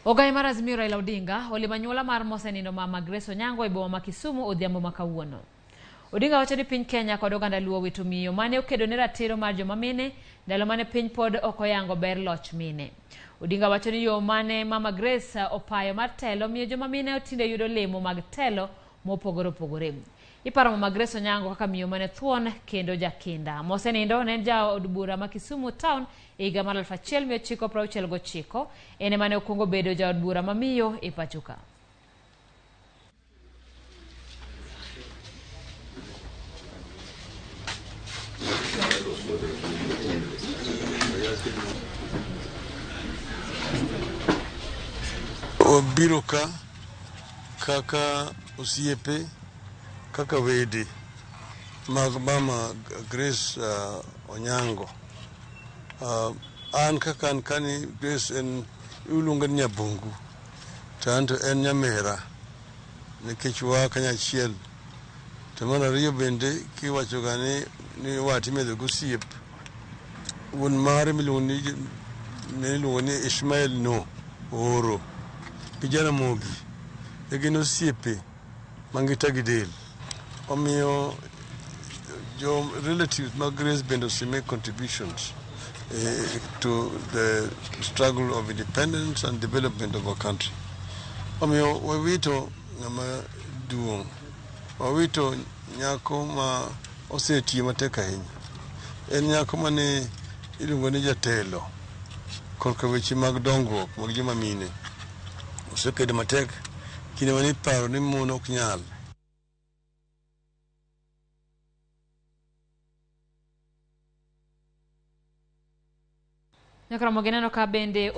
Ogai mar Azimio Raila Odinga olimanyuola mar mosenindo mama Grace Onyango e boma ma Kisumu odhiambo makawuono. Odinga wacho ni piny Kenya kod oganda luo wito miyo mane okedo ne ratiro mar joma mine ndalo mane piny pod okoyango ber loch mine. Odinga wacho ni yo mane mama Grace opayo mar telo miyo joma mine otinde yudo lemo mag telo mopogore opogore. Iparo mama Grace Onyango kaka miyo mane thuon kendo jakinda. Mosenindo ne jaod bura ma Kisumu town e higa mar 1969 ene mane okwongo bedo jaod bura mamiyo e pachuka. Obiro kaka osiepe kaka wede mag mama Grace Onyango. An kaka an kani Grace en iluonga ni nyabungu tanto en nyamera nikech wa kanyachiel. To mar ariyo bende kiwacho gani ni wati medo gosiep wuon mare miluongo ni Ishmael no oro gi Ramogi e gin osiepe mangita gi del. Omiyo jo relatives mag Grace bende make contributions to the struggle of independence and development of our country. Omiyo wawito ng'ama duong', wawito nyako ma osetiyo matek ahinya. En nyako mane iluongo ni jatelo korka weche mag dongruok mag joma mine. Osekedo matek kinde mane iparo ni mon ok nyal. Ramogi neno ka bende